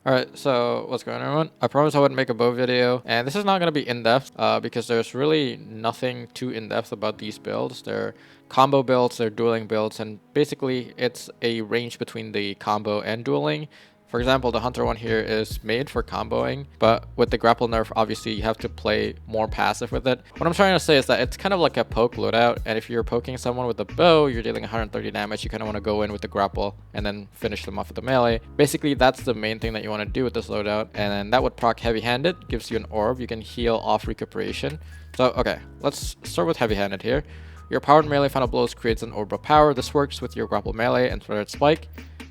Alright, so what's going on, everyone? I promised I would make a bow video, and this is not going to be in-depth because there's really nothing too in-depth about these builds. They're combo builds, they're dueling builds, and basically it's a range between the combo and dueling. For example, the Hunter one here is made for comboing, but with the grapple nerf, obviously you have to play more passive with it. What I'm trying to say is that it's kind of like a poke loadout, and if you're poking someone with a bow, you're dealing 130 damage, you kind of want to go in with the grapple and then finish them off with the melee. Basically, that's the main thing that you want to do with this loadout, and then that would proc heavy-handed, gives you an orb, you can heal off recuperation. So, okay, let's start with heavy-handed here. Your powered melee final blows creates an orb of power. This works with your grapple melee and threaded spike.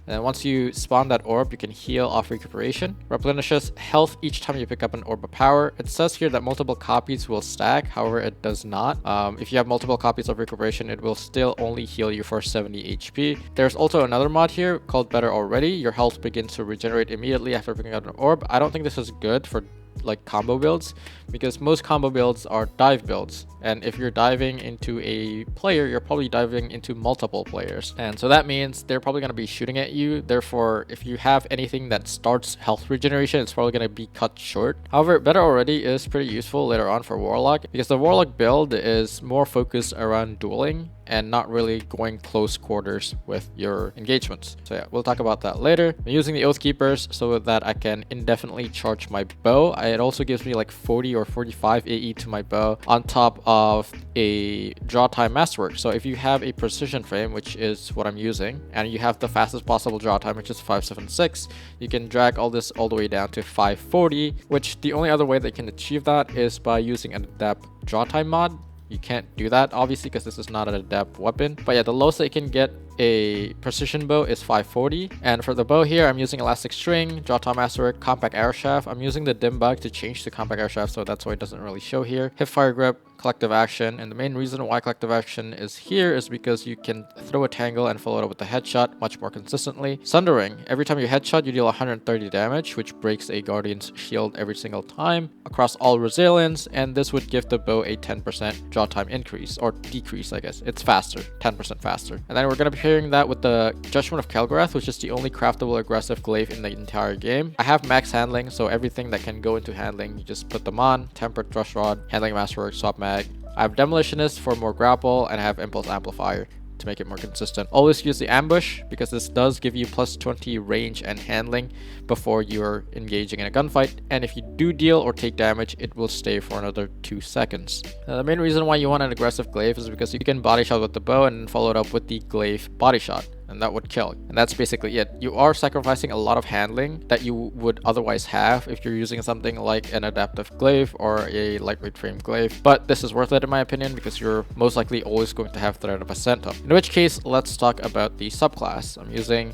And then once you spawn that orb, you can heal off recuperation. Replenishes health each time you pick up an orb of power. It says here that multiple copies will stack, however it does not. If you have multiple copies of recuperation, it will still only heal you for 70 HP. There's also another mod here called Better Already. Your health begins to regenerate immediately after picking up an orb. I don't think this is good for like combo builds, because most combo builds are dive builds, and if you're diving into a player, you're probably diving into multiple players, and so that means they're probably going to be shooting at you. Therefore, if you have anything that starts health regeneration, it's probably going to be cut short. However, Better Already is pretty useful later on for Warlock, because the Warlock build is more focused around dueling and not really going close quarters with your engagements. So yeah, we'll talk about that later. I'm using the Oath Keepers so that I can indefinitely charge my bow. It also gives me like 40 or 45 AE to my bow on top of a draw time masterwork. So if you have a precision frame, which is what I'm using, and you have the fastest possible draw time, which is 576, you can drag all this all the way down to 540, which the only other way that you can achieve that is by using an adept draw time mod. You can't do that obviously because this is not an adept weapon, but yeah, the lowest that you can get a precision bow is 540. And for the bow here, I'm using elastic string, draw time masterwork, compact arrow shaft. I'm using the dim bug to change the compact arrow shaft, so that's why it doesn't really show here. Hip fire grip, collective action, and the main reason why collective action is here is because you can throw a tangle and follow it up with a headshot much more consistently. Sundering, every time you headshot, you deal 130 damage, which breaks a guardian's shield every single time across all resilience, and this would give the bow a 10% draw time increase, or decrease, I guess. It's faster, 10% faster. And then we're going to be pairing that with the Judgment of Kel'Grath, which is the only craftable aggressive glaive in the entire game. I have max handling, so everything that can go into handling, you just put them on. Tempered thrust rod, handling masterwork, swap mag. I have demolitionist for more grapple, and I have impulse amplifier to make it more consistent. Always use the ambush because this does give you plus 20 range and handling before you're engaging in a gunfight, and if you do deal or take damage, it will stay for another 2 seconds. The main reason why you want an aggressive glaive is because you can body shot with the bow and follow it up with the glaive body shot, and that would kill. And that's basically it. You are sacrificing a lot of handling that you would otherwise have if you're using something like an adaptive glaive or a lightweight frame glaive, but this is worth it in my opinion because you're most likely always going to have Thread of Ascent up. In which case, let's talk about the subclass. I'm using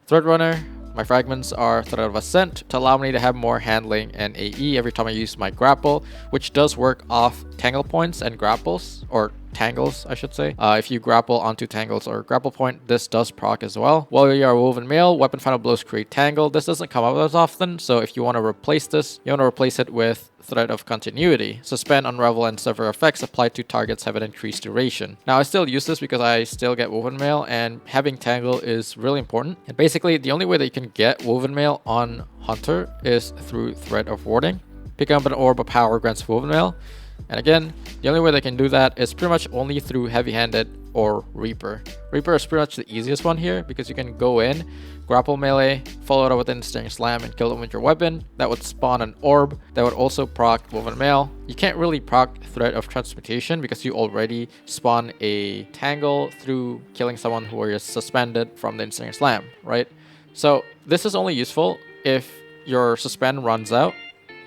Thread Runner. My fragments are Thread of Ascent to allow me to have more handling and AE every time I use my grapple, which does work off tangle points and grapples, or tangles, I should say. If you grapple onto tangles or grapple point, this does proc as well. While you are woven mail, weapon final blows create tangle. This doesn't come up as often, so if you want to replace this, you want to replace it with Thread of Continuity. Suspend, unravel, and sever effects applied to targets have an increased duration. Now I still use this because I still get woven mail, and having tangle is really important. And basically the only way that you can get woven mail on Hunter is through Thread of Warding. Pick up an orb of power grants woven mail. And again, the only way they can do that is pretty much only through heavy-handed or Reaper. Reaper is pretty much the easiest one here because you can go in, grapple melee, follow it up with Ensnaring Slam, and kill them with your weapon. That would spawn an orb that would also proc Woven Mail. You can't really proc Thread of Transmutation because you already spawn a tangle through killing someone who is suspended from the Ensnaring Slam, right? So this is only useful if your suspend runs out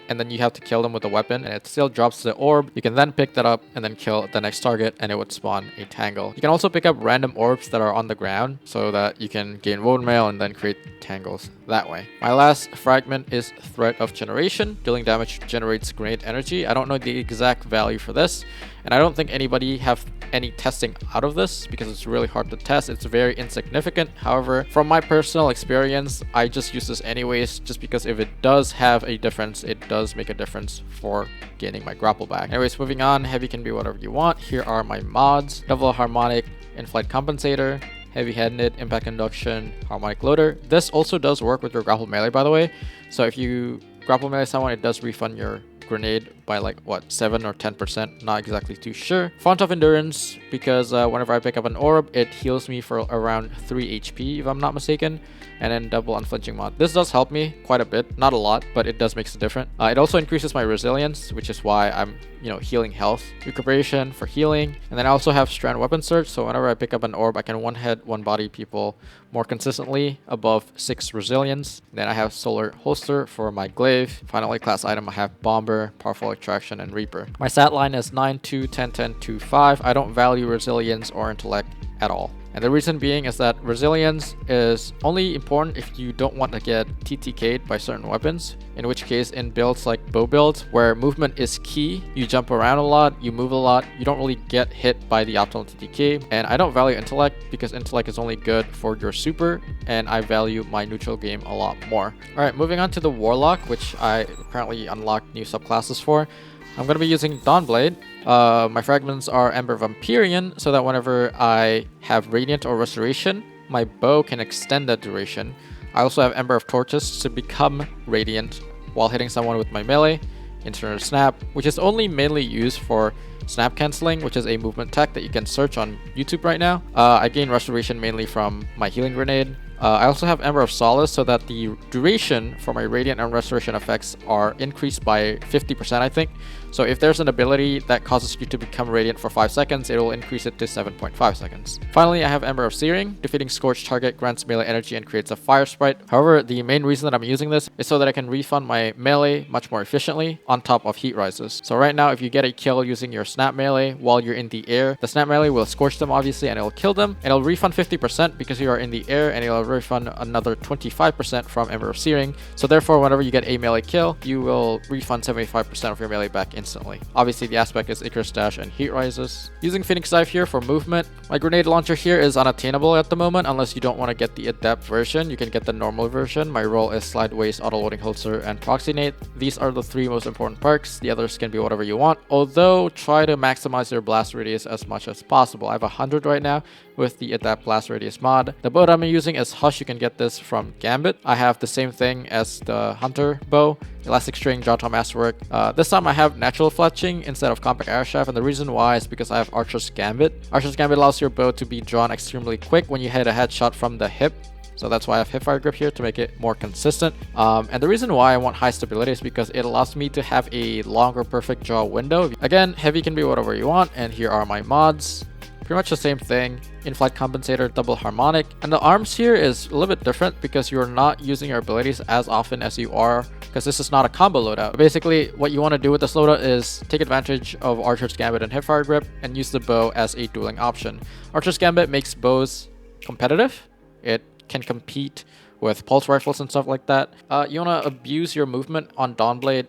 and then you have to kill them with a weapon and it still drops the orb. You can then pick that up and then kill the next target and it would spawn a tangle. You can also pick up random orbs that are on the ground so that you can gain woven mail and then create tangles that way. My last fragment is Threat of Generation. Dealing damage generates grenade energy. I don't know the exact value for this, and I don't think anybody have any testing out of this because it's really hard to test. It's very insignificant. However, from my personal experience, I just use this anyways just because if it does have a difference, it does make a difference for gaining my grapple back. Anyways, moving on, heavy can be whatever you want. Here are my mods. Double harmonic in-flight compensator, heavy-handed, impact induction, harmonic loader. This also does work with your grapple melee, by the way. So if you grapple melee someone, it does refund your grenade by like what, 7 or 10%, not exactly too sure. Font of Endurance, because whenever I pick up an orb, it heals me for around 3 HP if I'm not mistaken. And then double unflinching mod. This does help me quite a bit, not a lot, but it does make a difference. It also increases my resilience, which is why I'm, healing health. Recuperation for healing. And then I also have Strand Weapon Search, so whenever I pick up an orb, I can one hit, one body people more consistently above 6 resilience. Then I have Solar Holster for my glaive. Finally, class item, I have Bomber, Powerful Attraction, and Reaper. My stat line is 9, 2, 10, 10, 2, 5. I don't value resilience or intellect at all. And the reason being is that resilience is only important if you don't want to get TTK'd by certain weapons, in which case in builds like bow builds, where movement is key, you jump around a lot, you move a lot, you don't really get hit by the optimal TTK. And I don't value intellect because intellect is only good for your super, and I value my neutral game a lot more. Alright, moving on to the Warlock, which I apparently unlocked new subclasses for. I'm going to be using Dawnblade. My fragments are Ember Vampirian, so that whenever I have Radiant or Restoration, my bow can extend that duration. I also have Ember of Torches to become Radiant while hitting someone with my melee. Instant Snap, which is only mainly used for snap cancelling, which is a movement tech that you can search on YouTube right now. I gain Restoration mainly from my healing grenade. I also have Ember of Solace so that the duration for my Radiant and Restoration effects are increased by 50%, I think. So if there's an ability that causes you to become Radiant for 5 seconds, it will increase it to 7.5 seconds. Finally, I have Ember of Searing. Defeating Scorched target grants melee energy and creates a fire sprite. However, the main reason that I'm using this is so that I can refund my melee much more efficiently on top of heat rises. So right now, if you get a kill using your snap melee while you're in the air, the snap melee will scorch them obviously and it'll kill them. And it'll refund 50% because you are in the air, and it'll refund another 25% from Ember of Searing. So therefore, whenever you get a melee kill, you will refund 75% of your melee back instantly. Obviously, the aspect is Icarus Dash and Heat Rises. Using Phoenix Dive here for movement. My grenade launcher here is unattainable at the moment unless you don't want to get the Adept version. You can get the normal version. My role is Slide Waist, Auto-Loading Holster, and Proxinate. These are the 3 most important perks. The others can be whatever you want, although try to maximize your blast radius as much as possible. I have 100 right now with the Adapt Blast Radius mod. The bow that I'm using is Hush. You can get this from Gambit. I have the same thing as the Hunter bow. Elastic String, Jawtop Masterwork. This time I have Natural Fletching instead of Compact Arrow Shaft, and the reason why is because I have Archer's Gambit. Archer's Gambit allows your bow to be drawn extremely quick when you hit a headshot from the hip. So that's why I have Hipfire Grip here to make it more consistent. And the reason why I want high stability is because it allows me to have a longer perfect draw window. Again, heavy can be whatever you want, and here are my mods. Pretty much the same thing. In-flight compensator, double harmonic. And the arms here is a little bit different because you're not using your abilities as often as you are, because this is not a combo loadout. Basically, what you want to do with this loadout is take advantage of Archer's Gambit and Hipfire Grip and use the bow as a dueling option. Archer's Gambit makes bows competitive. It can compete with pulse rifles and stuff like that. You want to abuse your movement on Dawnblade,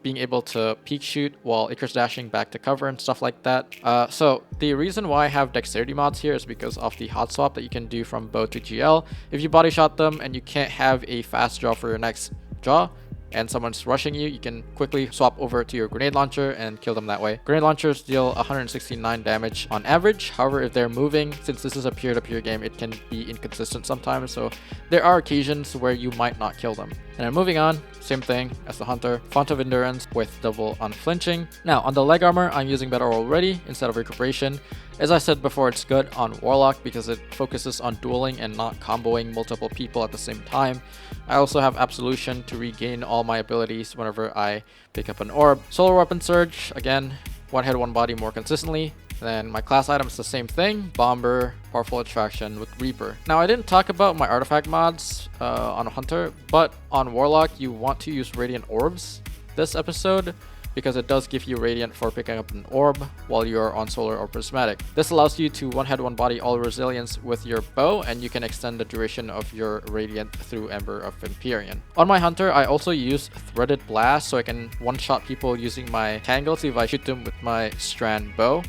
being able to peek shoot while Icarus dashing back to cover and stuff like that. So the reason why I have dexterity mods here is because of the hot swap that you can do from bow to GL. If you body shot them and you can't have a fast draw for your next draw, and someone's rushing you, you can quickly swap over to your grenade launcher and kill them that way. Grenade launchers deal 169 damage on average. However, if they're moving, since this is a peer-to-peer game, it can be inconsistent sometimes, so there are occasions where you might not kill them. And then moving on, same thing as the Hunter, Font of Endurance with double unflinching. Now, on the leg armor, I'm using Better Already instead of Recuperation. As I said before, it's good on Warlock because it focuses on dueling and not comboing multiple people at the same time. I also have Absolution to regain all my abilities whenever I pick up an orb. Solar Weapon Surge, again, one head, one body more consistently. Then my class item is the same thing, Bomber, Powerful Attraction with Reaper. Now, I didn't talk about my artifact mods on Hunter, but on Warlock, you want to use Radiant Orbs this episode, because it does give you Radiant for picking up an orb while you're on Solar or Prismatic. This allows you to one head, one body all resilience with your bow, and you can extend the duration of your Radiant through Ember of Vampirian. On my Hunter, I also use Threaded Blast so I can one-shot people using my Tangles if I shoot them with my Strand bow.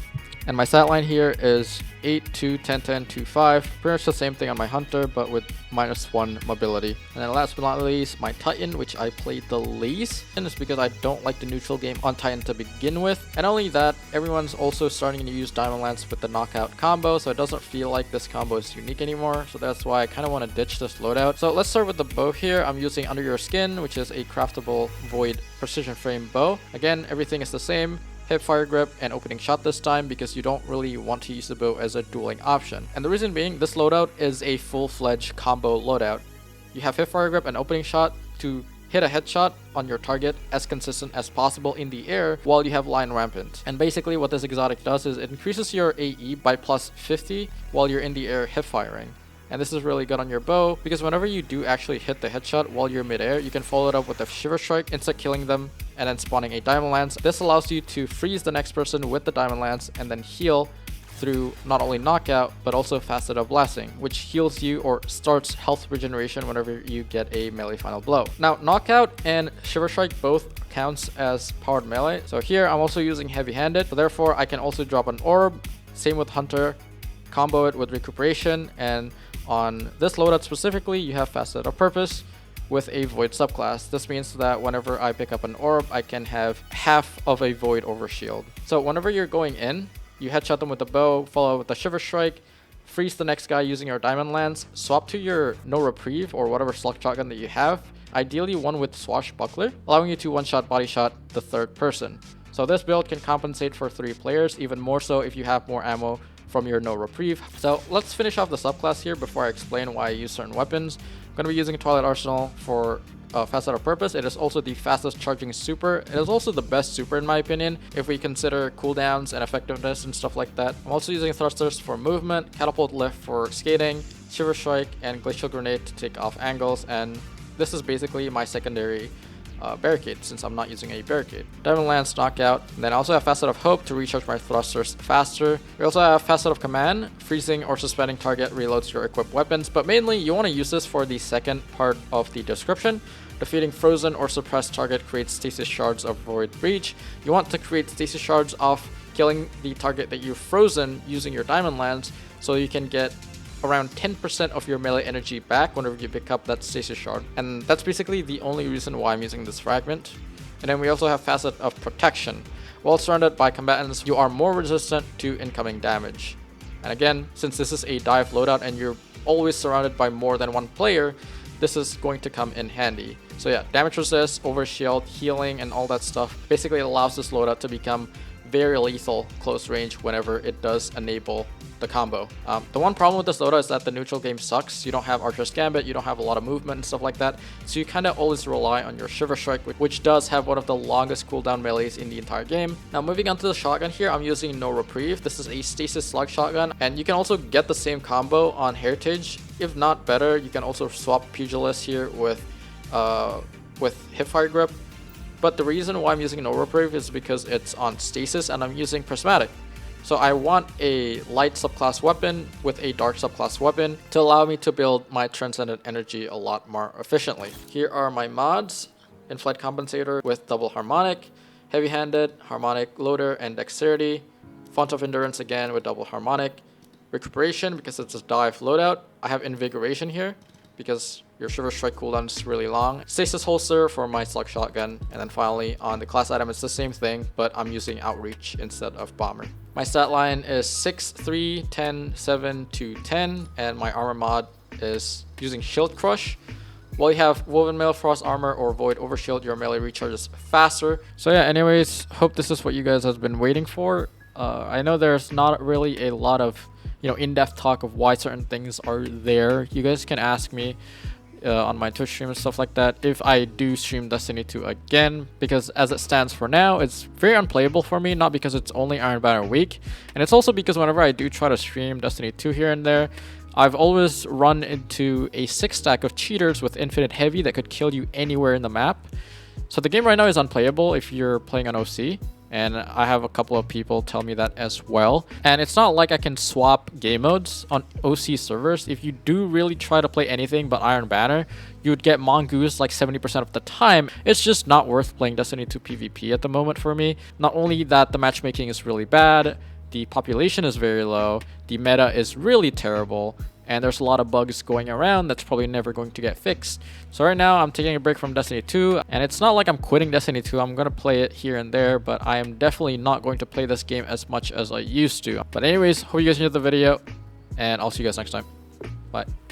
And my stat line here is 8, 2, 10, 10, 2, 5. Pretty much the same thing on my Hunter, but with -1 mobility. And then last but not least, my Titan, which I played the least. And it's because I don't like the neutral game on Titan to begin with. And only that, everyone's also starting to use Diamond Lance with the knockout combo, so it doesn't feel like this combo is unique anymore. So that's why I kind of want to ditch this loadout. So let's start with the bow here. I'm using Under Your Skin, which is a craftable void precision frame bow. Again, everything is the same. Hip fire grip and opening shot this time because you don't really want to use the bow as a dueling option. And the reason being, this loadout is a full-fledged combo loadout. You have hip fire grip and opening shot to hit a headshot on your target as consistent as possible in the air while you have line rampant. And basically what this exotic does is it increases your AE by +50 while you're in the air hip firing. And this is really good on your bow because whenever you do actually hit the headshot while you're midair, you can follow it up with a Shiver Strike, insta killing them, and then spawning a Diamond Lance. This allows you to freeze the next person with the Diamond Lance and then heal through not only knockout but also Facet of Blasting, which heals you or starts health regeneration whenever you get a melee final blow. Now, knockout and Shiver Strike both counts as powered melee. So here I'm also using heavy-handed, so therefore I can also drop an orb. Same with Hunter, combo it with recuperation, and on this loadout specifically, you have Facet of Purpose with a Void subclass. This means that whenever I pick up an orb, I can have half of a Void over shield. So whenever you're going in, you headshot them with the bow, follow with the Shiver Strike, freeze the next guy using your Diamond Lance, swap to your No Reprieve or whatever slug shotgun that you have, ideally one with Swashbuckler, allowing you to one-shot body shot the third person. So this build can compensate for 3 players, even more so if you have more ammo from your No Reprieve. So let's finish off the subclass here before I explain why I use certain weapons. I'm going to be using Twilight Arsenal for Facet of Purpose. It is also the fastest charging super. It is also the best super in my opinion if we consider cooldowns and effectiveness and stuff like that. I'm also using Thrusters for movement, Catapult Lift for skating, Shiver Strike, and Glacial Grenade to take off angles, and this is basically my secondary barricade since I'm not using a barricade. Diamond Lance knockout, and then I also have Facet of Hope to recharge my thrusters faster. We also have Facet of Command, freezing or suspending target reloads your equipped weapons, but mainly you want to use this for the second part of the description. Defeating frozen or suppressed target creates stasis shards of Void Breach. You want to create stasis shards off killing the target that you've frozen using your Diamond Lance so you can get around 10% of your melee energy back whenever you pick up that stasis shard. And that's basically the only reason why I'm using this fragment. And then we also have Facet of Protection. While surrounded by combatants, you are more resistant to incoming damage. And again, since this is a dive loadout and you're always surrounded by more than one player, this is going to come in handy. So yeah, damage resist, overshield, healing, and all that stuff basically allows this loadout to become very lethal close range whenever it does enable the combo. The one problem with this loadout is that the neutral game sucks. You don't have Archer's Gambit, you don't have a lot of movement and stuff like that, so you kind of always rely on your Shiver Strike, which does have one of the longest cooldown melees in the entire game. Now moving on to the shotgun here, I'm using No Reprieve. This is a stasis slug shotgun, and you can also get the same combo on Heritage. If not better, you can also swap Pugilist here with Hipfire Grip. But the reason why I'm using No Reprieve is because it's on stasis and I'm using Prismatic. So I want a light subclass weapon with a dark subclass weapon to allow me to build my Transcendent Energy a lot more efficiently. Here are my mods: In-Flight Compensator with Double Harmonic, Heavy-Handed, Harmonic Loader, and Dexterity, Font of Endurance again with Double Harmonic, Recuperation because it's a dive loadout. I have Invigoration here because your Shiver Strike cooldown is really long. Stasis Holster for my slug shotgun. And then finally on the class item, it's the same thing, but I'm using Outreach instead of Bomber. My stat line is 6, 3, 10, 7, 2, 10, and my armor mod is using Shield Crush. While you have Woven Mail, Frost Armor, or Void Overshield, your melee recharges faster. So yeah, anyways, hope this is what you guys have been waiting for. I know there's not really a lot of in-depth talk of why certain things are there. You guys can ask me on my Twitch stream and stuff like that if I do stream Destiny 2 again, because as it stands for now, it's very unplayable for me, not because it's only Iron Banner week, and it's also because whenever I do try to stream Destiny 2 here and there, I've always run into a 6-stack of cheaters with Infinite Heavy that could kill you anywhere in the map. So the game right now is unplayable if you're playing on OC. And I have a couple of people tell me that as well. And it's not like I can swap game modes on OC servers. If you do really try to play anything but Iron Banner, you would get Mongoose like 70% of the time. It's just not worth playing Destiny 2 PvP at the moment for me. Not only that the matchmaking is really bad, the population is very low, the meta is really terrible, and there's a lot of bugs going around that's probably never going to get fixed. So right now I'm taking a break from Destiny 2, and it's not like I'm quitting Destiny 2. I'm gonna play it here and there, but I am definitely not going to play this game as much as I used to. But anyways, hope you guys enjoyed the video, and I'll see you guys next time. Bye.